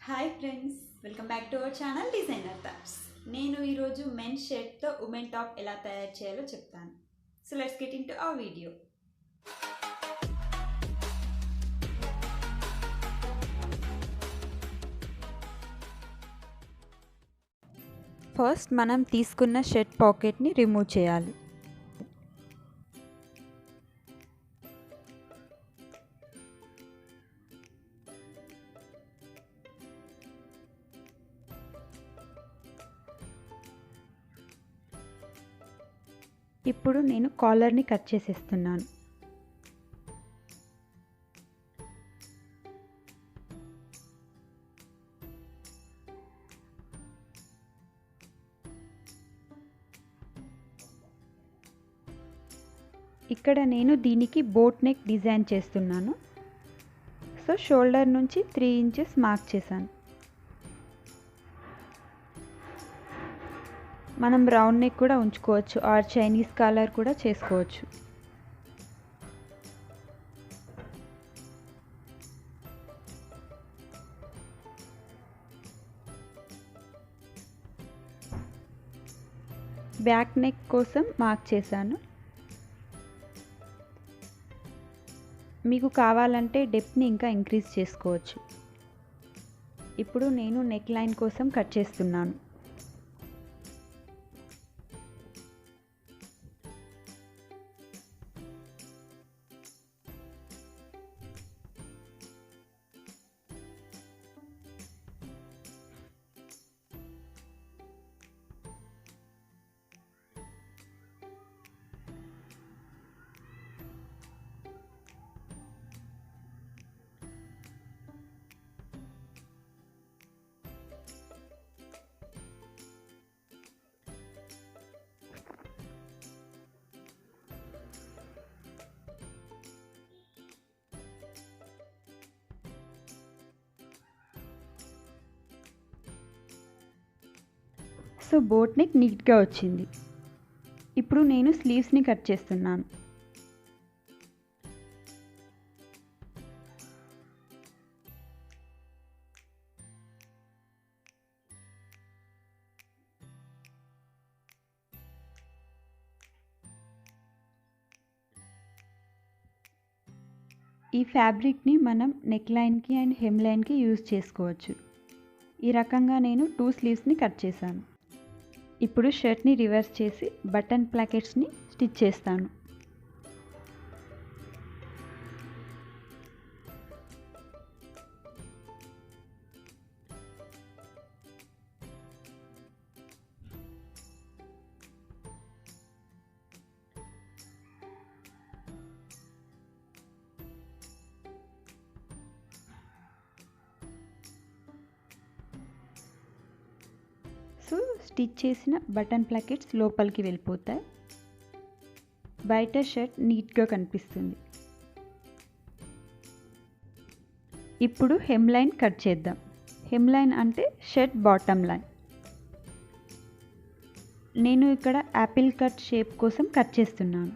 Hi friends, welcome back to our channel designer thoughts. నేను ఈరోజు men షర్ట్తో women top ఎలా తయారు చేయాలో చెప్తాను. So let's get in to our video. First మనం తీసుకున్న షర్ట్ పాకెట్ని రిమూవ్ చేయాలి. ఇప్పుడు నేను కాలర్ని కట్ చేసేస్తున్నాను. ఇక్కడ నేను దీనికి బోట్ నెక్ డిజైన్ చేస్తున్నాను. సో షోల్డర్ నుంచి 3 ఇంచెస్ మార్క్ చేశాను. మనం రౌండ్ నెక్ కూడా ఉంచుకోవచ్చు ఆర్ చైనీస్ కాలర్ కూడా చేసుకోవచ్చు. బ్యాక్ నెక్ కోసం మార్క్ చేశాను. మీకు కావాలంటే డెప్త్ని ఇంకా ఇంక్రీజ్ చేసుకోవచ్చు. ఇప్పుడు నేను నెక్ లైన్ కోసం కట్ చేస్తున్నాను. సో బోట్ నెక్ నీట్గా వచ్చింది. ఇప్పుడు నేను స్లీవ్స్ని కట్ చేస్తున్నాను. ఈ ఫ్యాబ్రిక్ని మనం నెక్ లైన్కి అండ్ హెమ్ లైన్కి యూజ్ చేసుకోవచ్చు. ఈ రకంగా నేను 2 స్లీవ్స్ని కట్ చేశాను. ఇప్పుడు షర్ట్ని రివర్స్ చేసి బటన్ ప్లాకెట్స్ని స్టిచ్ చేస్తాను. సో స్టిచ్ చేసిన బటన్ ప్లాకెట్స్ లోపలికి వెళ్ళిపోతాయి. బయట షర్ట్ నీట్గా కనిపిస్తుంది. ఇప్పుడు హెమ్ లైన్ కట్ చేద్దాం. హెమ్ లైన్ అంటే షర్ట్ బాటమ్ లైన్. నేను ఇక్కడ యాపిల్ కట్ షేప్ కోసం కట్ చేస్తున్నాను.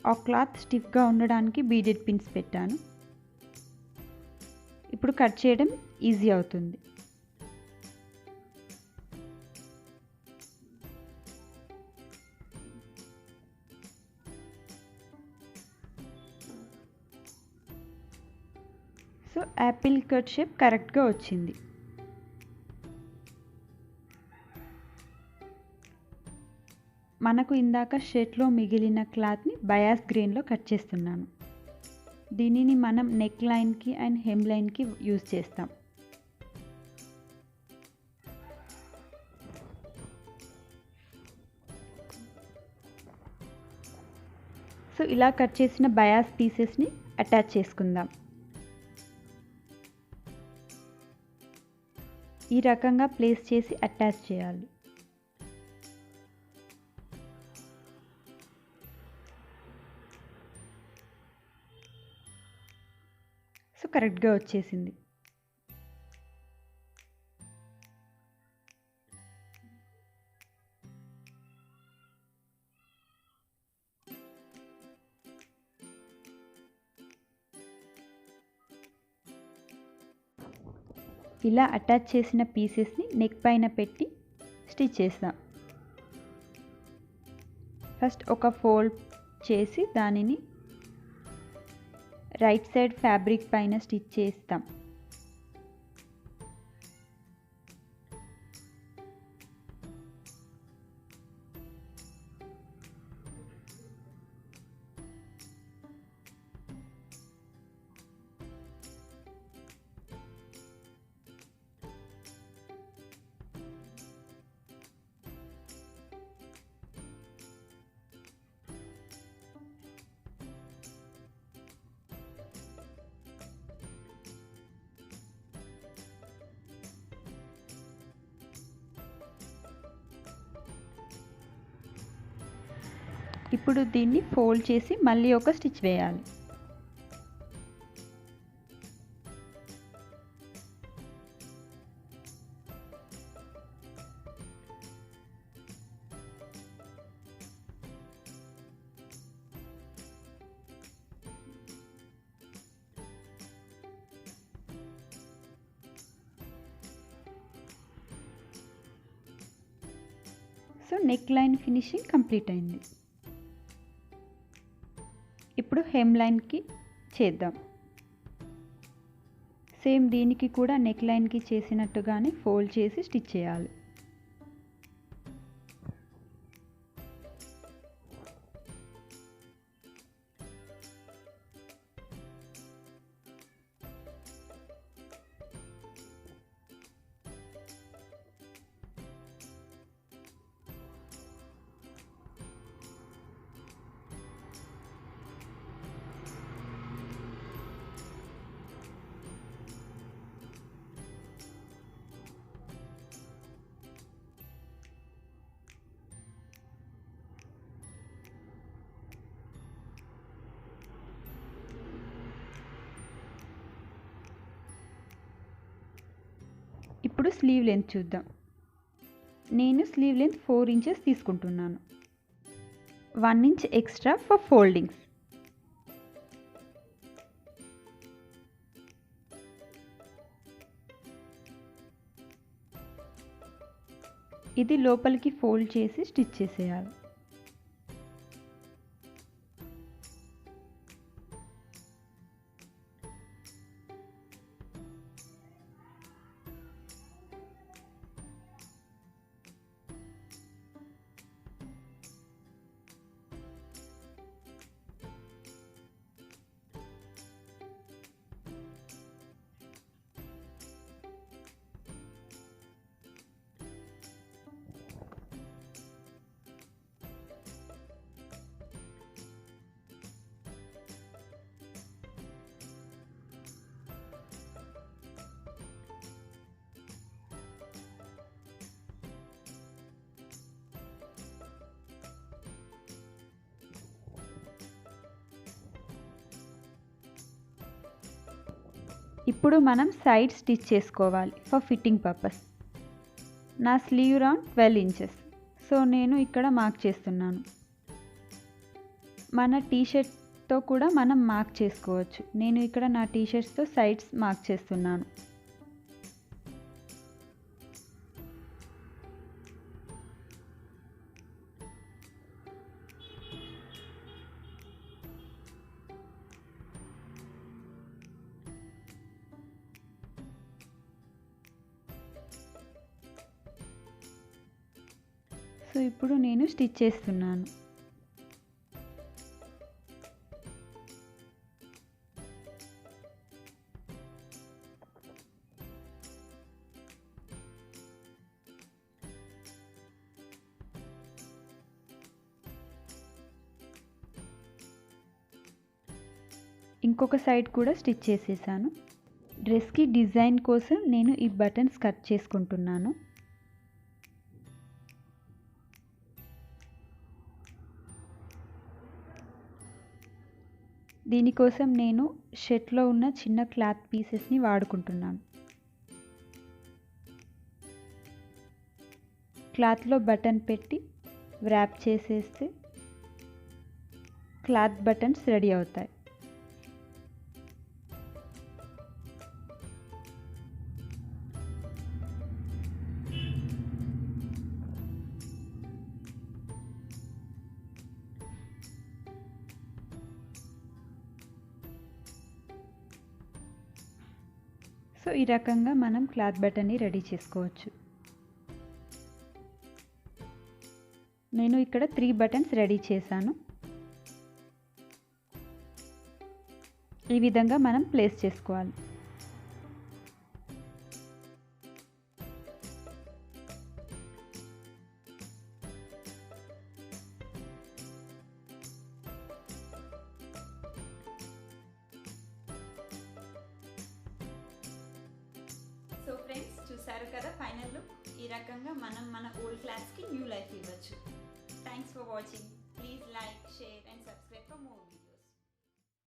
ఆ క్లాత్ స్టిఫ్గా ఉండడానికి బీడెడ్ పిన్స్ పెట్టాను. ఇప్పుడు కట్ చేయడం ఈజీ అవుతుంది. సో యాపిల్ కట్ షేప్ కరెక్ట్గా వచ్చింది. మనకు ఇందాక షర్ట్లో మిగిలిన క్లాత్ని బయాస్ గ్రెయిన్లో కట్ చేస్తున్నాను. దీనిని మనం నెక్ లైన్కి అండ్ హెమ్ లైన్కి యూజ్ చేస్తాం. సో ఇలా కట్ చేసిన బయాస్ పీసెస్ని అటాచ్ చేసుకుందాం. ఈ రకంగా ప్లేస్ చేసి అటాచ్ చేయాలి. సో కరెక్ట్గా వచ్చేసింది. ఇలా అటాచ్ చేసిన పీసెస్ని నెక్ పైన పెట్టి స్టిచ్ చేస్తాం. ఫస్ట్ ఒక ఫోల్డ్ చేసి దానిని రైట్ సైడ్ ఫ్యాబ్రిక్ పైన స్టిచ్ చేస్తాం. ఇప్పుడు దీన్ని ఫోల్డ్ చేసి మళ్ళీ ఒక స్టిచ్ వేయాలి. So neck line finishing complete అయింది. ఇప్పుడు హెమ్ లైన్కి చేద్దాం. సేమ్ దీనికి కూడా నెక్ లైన్కి చేసినట్టుగానే ఫోల్డ్ చేసి స్టిచ్ చేయాలి. ఇప్పుడు స్లీవ్ లెంత్ చూద్దాం. నేను స్లీవ్ లెంత్ 4 ఇంచెస్ తీసుకుంటున్నాను. 1 ఇంచ్ ఎక్స్ట్రా ఫర్ ఫోల్డింగ్స్. ఇది లోపలికి ఫోల్డ్ చేసి స్టిచ్ చేసేయాలి. ఇప్పుడు మనం సైడ్ స్టిచ్ చేసుకోవాలి ఫర్ ఫిట్టింగ్ పర్పస్. నా స్లీవ్ రౌండ్ 12 ఇంచెస్. సో నేను ఇక్కడ మార్క్ చేస్తున్నాను. మన టీషర్ట్తో కూడా మనం మార్క్ చేసుకోవచ్చు. నేను ఇక్కడ నా టీషర్ట్స్తో సైడ్స్ మార్క్ చేస్తున్నాను. సో ఇప్పుడు నేను స్టిచ్ చేస్తున్నాను. ఇంకొక సైడ్ కూడా స్టిచ్ చేసేసాను. డ్రెస్కి డిజైన్ కోసం నేను ఈ బటన్స్ కట్ చేసుకుంటున్నాను. దీనికోసం నేను షర్ట్లో ఉన్న చిన్న క్లాత్ పీసెస్ని వాడుకుంటున్నాను. క్లాత్లో బటన్ పెట్టి వ్రాప్ చేసేస్తే క్లాత్ బటన్స్ రెడీ అవుతాయి. సో ఈ రకంగా మనం క్లాత్ బటన్ని రెడీ చేసుకోవచ్చు. నేను ఇక్కడ 3 బటన్స్ రెడీ చేశాను. ఈ విధంగా మనం ప్లేస్ చేసుకోవాలి. సో ఫ్రెండ్స్, చూసారు కదా ఫైనల్ లుక్. ఈ రకంగా మనం మన ఓల్డ్ క్లాత్స్కి న్యూ లైఫ్ ఇవ్వచ్చు. Thanks for watching. ప్లీజ్